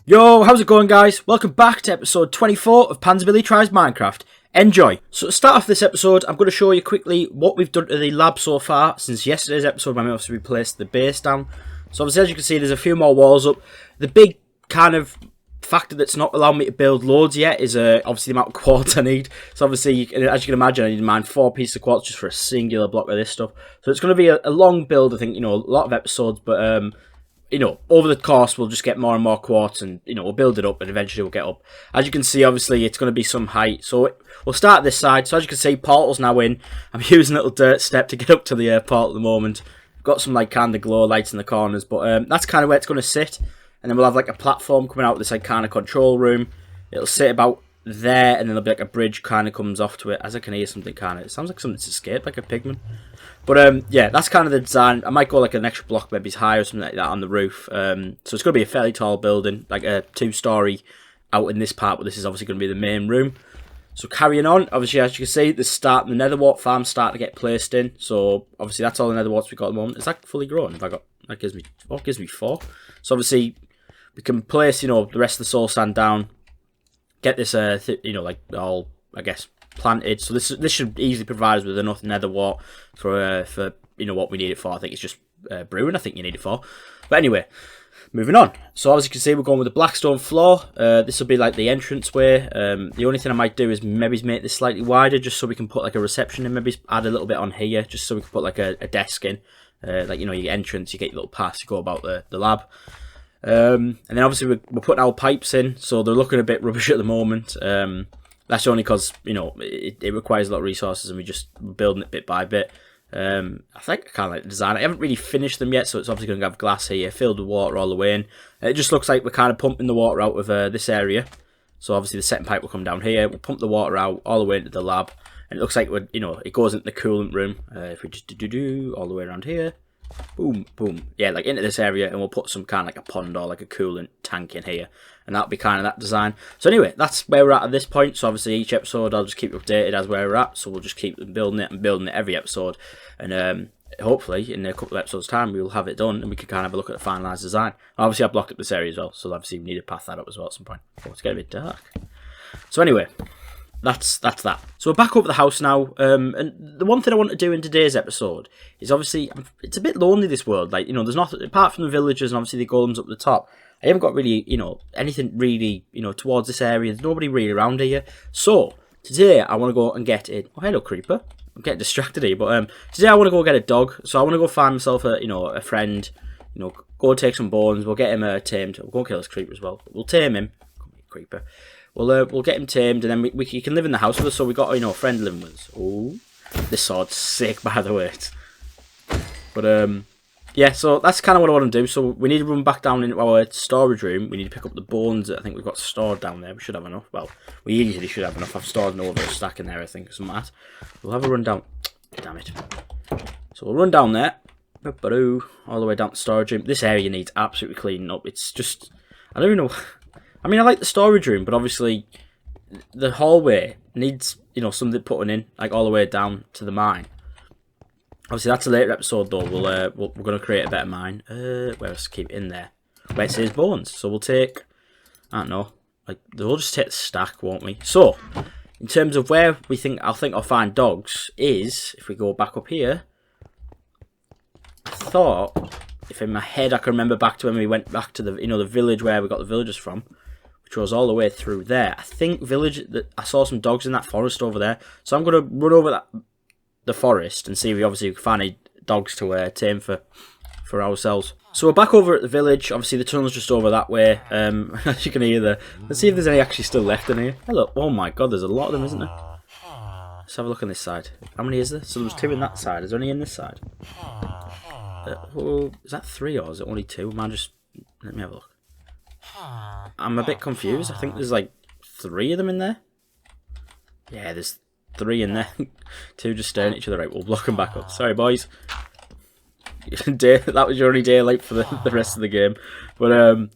Yo, how's it going, guys? Welcome back to episode 24 of Panzerbilly Tries Minecraft. Enjoy! So to start off this episode, I'm going to show you quickly what we've done to the lab so far since yesterday's episode when we obviously replaced the base down. So obviously, as you can see, there's a few more walls up. The big kind of factor that's not allowing me to build loads yet is obviously the amount of quartz I need. So obviously, as you can imagine, I need to mine 4 pieces of quartz just for a singular block of this stuff. So it's going to be a long build, I think, a lot of episodes, but over the course, we'll just get more and more quartz and, we'll build it up and eventually we'll get up. As you can see, obviously, it's going to be some height. So we'll start this side. So as you can see, portal's now in. I'm using a little dirt step to get up to the portal at the moment. I've got some, kind of glow lights in the corners, but that's kind of where it's going to sit. And then we'll have, a platform coming out of this, kind of control room. It'll sit about there, and then there'll be, a bridge kind of comes off to it. As I can hear something kind of... It sounds like something's escaped, like a pigman. But, yeah, that's kind of the design. I might go, an extra block, maybe high or something like that on the roof. So it's going to be a fairly tall building, like a 2-storey out in this part, but this is obviously going to be the main room. So carrying on, obviously, as you can see, the nether wart farm's starting to get placed in. So, obviously, that's all the nether warts we've got at the moment. Is that fully grown? Have I got... That gives me 4. So, obviously, we can place, the rest of the soul sand down. Get this, all, I guess, planted. So this should easily provide us with enough nether wart for what we need it for. I think it's just brewing. I think you need it for. But anyway, moving on. So as you can see, we're going with the blackstone floor. This will be the entrance way. The only thing I might do is maybe make this slightly wider, just so we can put a reception in. Maybe add a little bit on here, just so we can put a desk in. Your entrance, you get your little pass, you go about the lab. And then obviously we're putting our pipes in, so they're looking a bit rubbish at the moment. That's only because, it requires a lot of resources and we're just building it bit by bit. I think I kind of like the design. I haven't really finished them yet, so it's obviously going to have glass here, filled with water all the way in. It just looks like we're kind of pumping the water out of this area. So obviously the setting pipe will come down here. We'll pump the water out all the way into the lab. And it looks like, it goes into the coolant room. If we just do all the way around here. Boom, boom. Yeah, into this area, and we'll put some kind of a pond or a coolant tank in here. And that'll be kind of that design. So anyway, that's where we're at this point. So obviously each episode I'll just keep you updated as where we're at. So we'll just keep building it and building it every episode. And hopefully in a couple of episodes time we'll have it done and we can kind of have a look at the finalised design. Obviously I blocked up this area as well. So obviously we need to path that up as well at some point. Oh, it's getting a bit dark. So anyway, that's that. So we're back over the house now, and the one thing I want to do in today's episode is obviously it's a bit lonely, this world. There's nothing apart from the villagers and obviously the golems up the top. I haven't got really, anything really, towards this area. There's nobody really around here. So today I want to go and get it. Oh, hello, creeper. I'm getting distracted here, but today I want to go get a dog. So I want to go find myself a friend. Go take some bones. We'll get him tamed. We'll go kill this creeper as well. We'll tame him. Come here, creeper. We'll get him tamed, and then he can live in the house with us. So we got a friend living with us. Oh, this sword's sick, by the way. But yeah. So that's kind of what I want to do. So we need to run back down into our storage room. We need to pick up the bones that I think we've got stored down there. We should have enough. Well, we easily should have enough. I've stored an over stack in there, I think, something like that. We'll have a run down. Damn it. So we'll run down there. All the way down to the storage room. This area needs absolutely cleaning up. It's just, I don't even know. I mean, I like the storage room, but obviously the hallway needs, something putting in, all the way down to the mine. Obviously, that's a later episode, though. We're going to create a better mine. Where else keep it in there? Where it says bones. So we'll take, I don't know, we'll just take the stack, won't we? So, in terms of where I think I'll find dogs is, if we go back up here, I thought, if in my head I can remember back to when we went back to the, the village where we got the villagers from, which was all the way through there. I think I saw some dogs in that forest over there. So I'm going to run over the forest and see if we obviously can find any dogs to tame for ourselves. So we're back over at the village. Obviously the tunnel's just over that way. As you can hear there. Let's see if there's any actually still left in here. Hello. Oh my god, there's a lot of them, isn't there? Let's have a look on this side. How many is there? So there's 2 in that side. Is there any in this side? Is that 3 or is it only 2? Let me have a look. I'm a bit confused. I think there's 3 of them in there. Yeah, there's 3 in there. 2 just staring at each other. Right, we'll block them back up. Sorry, boys. That was your only day late for the rest of the game. But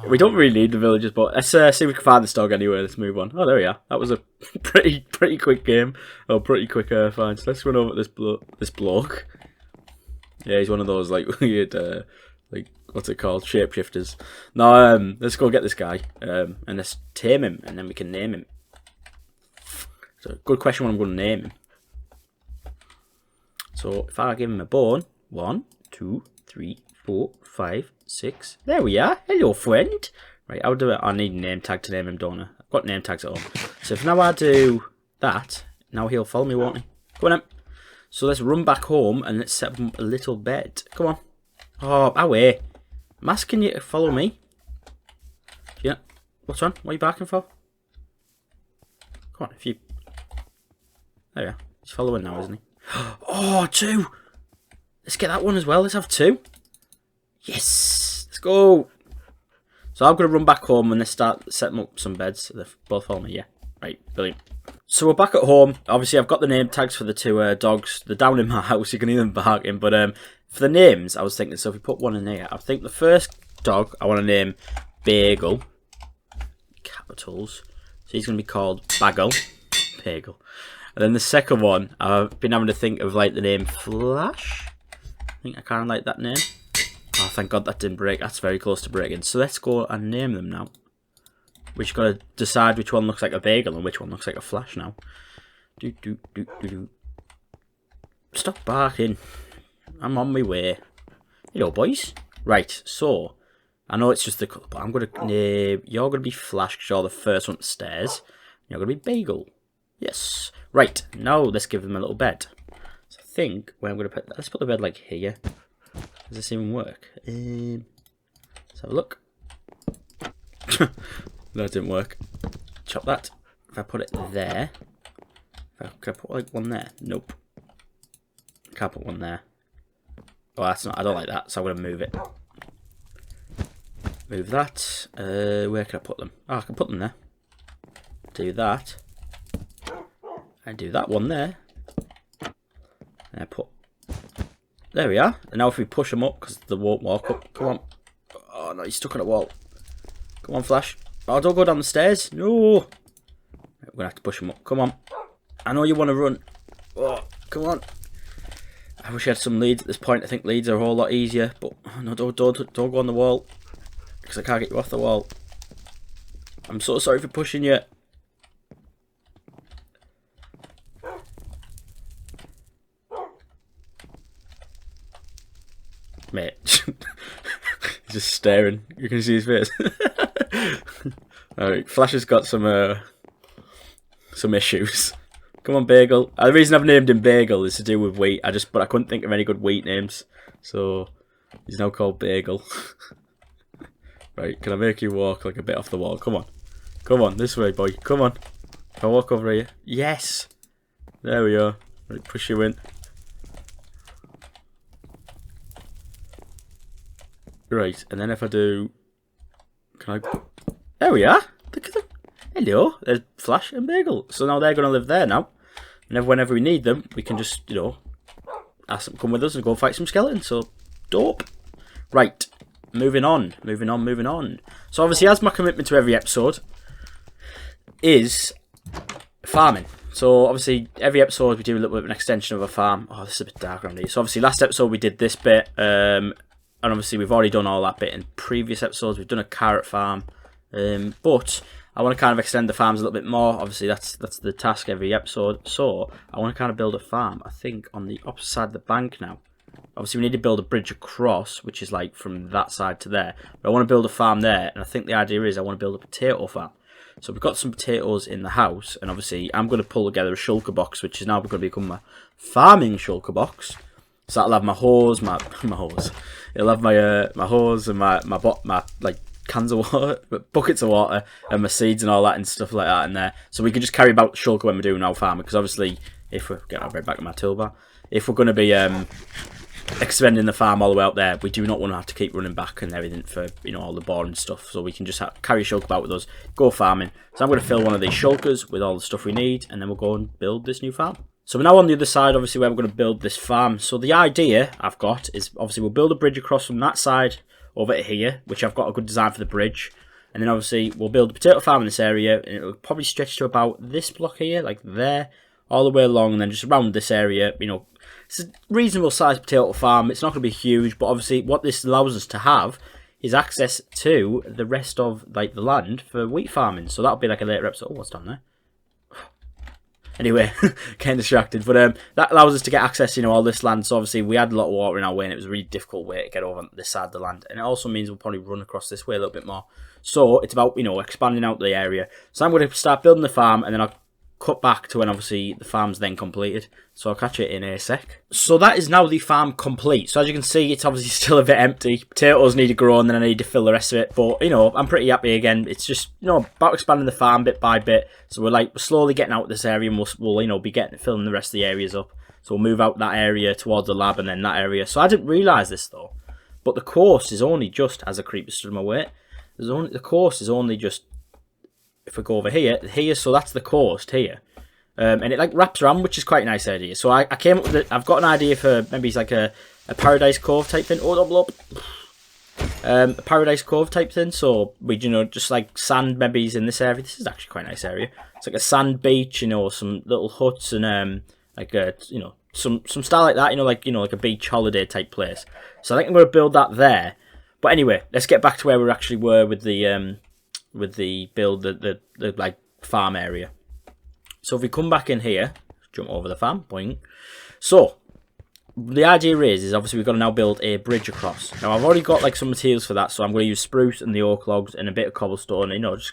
we don't really need the villagers. But let's see if we can find this dog anyway. Let's move on. Oh, there we are. That was a pretty quick game. Oh, pretty quick find. So let's run over to this bloke. Yeah, he's one of those weird like, what's it called? Shapeshifters. No, let's go get this guy, and let's tame him, and then we can name him. So, good question what I'm going to name him. So, if I give him a bone, 1, 2, 3, 4, 5, 6. There we are. Hello, friend. Right, I'll do it. I need a name tag to name him, don't I? I've got name tags at home. So, if now I do that, now he'll follow me, won't he? Go on, then. So, let's run back home and let's set him a little bed. Come on. Oh, away. I'm asking you to follow me. Yeah. What's on? What are you barking for? Come on, if you... There you are. He's following now, isn't he? Oh, 2! Let's get that one as well. Let's have 2. Yes! Let's go! So I'm going to run back home and let's start setting up some beds. So they both follow me, yeah. Right, brilliant. So we're back at home. Obviously, I've got the name tags for the 2 dogs. They're down in my house. You can hear them barking. But for the names, I was thinking, so if we put one in here, I think the first dog I want to name Bagel. Capitals. So he's going to be called Bagel. Bagel. And then the second one, I've been having to think of like the name Flash. I think I kind of like that name. Oh, thank God that didn't break. That's very close to breaking. So let's go and name them now. We've got to decide which one looks like a bagel and which one looks like a Flash now. Stop barking. I'm on my way. Hello, boys. Right, so I know it's just the colour, but I'm going to name... You're going to be Flash because you're the first one upstairs. You're going to be Bagel. Yes. Right, now let's give them a little bed. So I think where I'm going to put... Let's put the bed like here. Does this even work? Let's have a look. No, it didn't work. Chop that. If I put it there... Can I put like one there? Nope. Can't put one there. Oh, that's not... I don't like that, so I'm going to move it. Move that. Where can I put them? Oh, I can put them there. Do that. And do that one there. And I put... There we are. And now if we push them up, because they won't walk up. Come on. Oh, no, he's stuck on a wall. Come on, Flash. Oh, don't go down the stairs. No. We're going to have to push them up. Come on. I know you want to run. Oh, come on. I wish I had some leads at this point. I think leads are a whole lot easier. But, oh, no, don't go on the wall. Because I can't get you off the wall. I'm so sorry for pushing you. Mate, he's just staring. You can see his face. Alright, Flash has got some issues. Come on, Bagel. The reason I've named him Bagel is to do with wheat. But I couldn't think of any good wheat names, so he's now called Bagel. Right, can I make you walk like a bit off the wall? Come on, come on, this way, boy. Come on. Can I walk over here? Yes. There we are. Right, push you in. Right, and then if I do... Can I... There we are! Look at them! Hello! There's Flash and Bagel. So now they're going to live there now. And whenever we need them, we can just, you know, ask them to come with us and go fight some skeletons. So, dope! Right, moving on. So obviously, as my commitment to every episode is farming. So obviously, every episode we do a little bit of an extension of a farm. Oh, this is a bit dark around here. So obviously, last episode we did this bit. And obviously we've already done all that bit in previous episodes. We've done a carrot farm. But I want to kind of extend the farms a little bit more. Obviously that's the task every episode. So I want to kind of build a farm, I think, on the opposite side of the bank now. Obviously we need to build a bridge across, which is like from that side to there. But I want to build a farm there. And I think the idea is I want to build a potato farm. So we've got some potatoes in the house. And obviously I'm going to pull together a shulker box, which is now going to become my farming shulker box. So that'll have my hose, my hose. It'll have my hose and my like cans of water, buckets of water, and my seeds and all that and stuff like that in there. So we can just carry about the shulker when we're doing our farming. Because obviously, if we're getting right back to my toolbar, if we're going to be extending the farm all the way out there, we do not want to have to keep running back and everything for, you know, all the boring stuff. So we can just carry a shulker about with us, go farming. So I'm going to fill one of these shulkers with all the stuff we need, and then we'll go and build this new farm. So we're now on the other side, obviously, where we're going to build this farm. So the idea I've got is, obviously, we'll build a bridge across from that side over to here, which I've got a good design for the bridge. And then, obviously, we'll build a potato farm in this area, and it'll probably stretch to about this block here, like there, all the way along, and then just around this area, you know, it's a reasonable sized potato farm. It's not going to be huge, but obviously what this allows us to have is access to the rest of like the land for wheat farming. So that'll be like a later episode. Oh, what's down there? Anyway, getting distracted. But that allows us to get access, all this land. So obviously we had a lot of water in our way, and it was a really difficult way to get over on this side of the land. And it also means we'll probably run across this way a little bit more. So it's about, expanding out the area. So I'm going to start building the farm, and then I'll cut back to when obviously the farm's then completed. So I'll catch it in a sec. So that is now the farm complete. So as you can see, it's obviously still a bit empty. Potatoes need to grow, and then I need to fill the rest of it. But I'm pretty happy again. It's just about expanding the farm bit by bit. So we're slowly getting out of this area, and we'll be filling the rest of the areas up. So we'll move out that area towards the lab, and then that area. So I didn't realise this though, but the course is only just, as a creeper stood in my way, the course is only just, if we go over here, so that's the coast here. And it wraps around, which is quite a nice idea. So I came up with it. I've got an idea for maybe it's like a Paradise Cove type thing. Oh, double up. A Paradise Cove type thing. So we, just like sand maybe is in this area. This is actually quite a nice area. It's like a sand beach, some little huts and like a some style like that. Like a beach holiday type place. So I think I'm going to build that there. But anyway, let's get back to where we actually were with the build, the like farm area. So if we come back in here, jump over the farm, boing. So the idea is obviously we've got to now build a bridge across. Now I've already got like some materials for that, so I'm going to use spruce and the oak logs and a bit of cobblestone. Just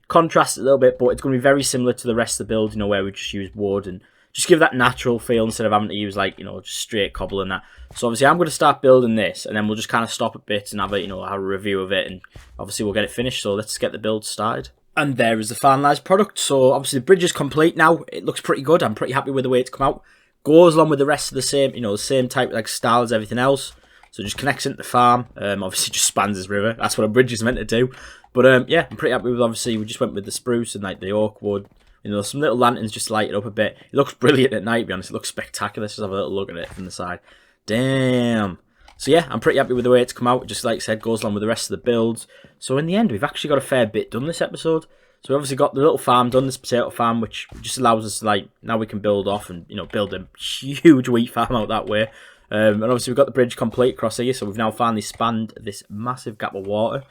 contrast it a little bit, but it's going to be very similar to the rest of the build. Where we just use wood and just give that natural feel instead of having to use just straight cobble and that. So obviously I'm going to start building this, and then we'll just kind of stop at bits and have a have a review of it, and obviously we'll get it finished. So let's get the build started. And there is the finalised product. So obviously the bridge is complete now. It looks pretty good. I'm pretty happy with the way it's come out. Goes along with the rest of the same, the same type style as everything else. So just connects into the farm. Obviously just spans this river. That's what a bridge is meant to do. But yeah, I'm pretty happy with. Obviously we just went with the spruce and the oak wood. Some little lanterns just light it up a bit. It looks brilliant at night, to be honest. It looks spectacular. Let's just have a little look at it from the side. Damn. So yeah, I'm pretty happy with the way it's come out. Just like I said, goes along with the rest of the builds. So in the end, we've actually got a fair bit done this episode. So we obviously got the little farm done, this potato farm, which just allows us to now we can build off and build a huge wheat farm out that way. And obviously we've got the bridge complete across here, so we've now finally spanned this massive gap of water.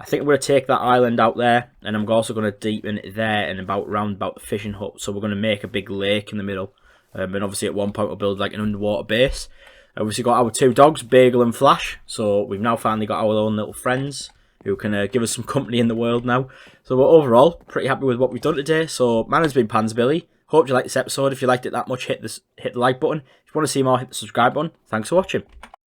I think we're going to take that island out there, and I'm also going to deepen it there and round about the fishing hut. So we're going to make a big lake in the middle. And obviously at one point we'll build an underwater base. Obviously got our two dogs, Bagel and Flash. So we've now finally got our own little friends who can give us some company in the world now. So we're overall pretty happy with what we've done today. So my name's been Panzerbilly. Hope you liked this episode. If you liked it that much, hit the like button. If you want to see more, hit the subscribe button. Thanks for watching.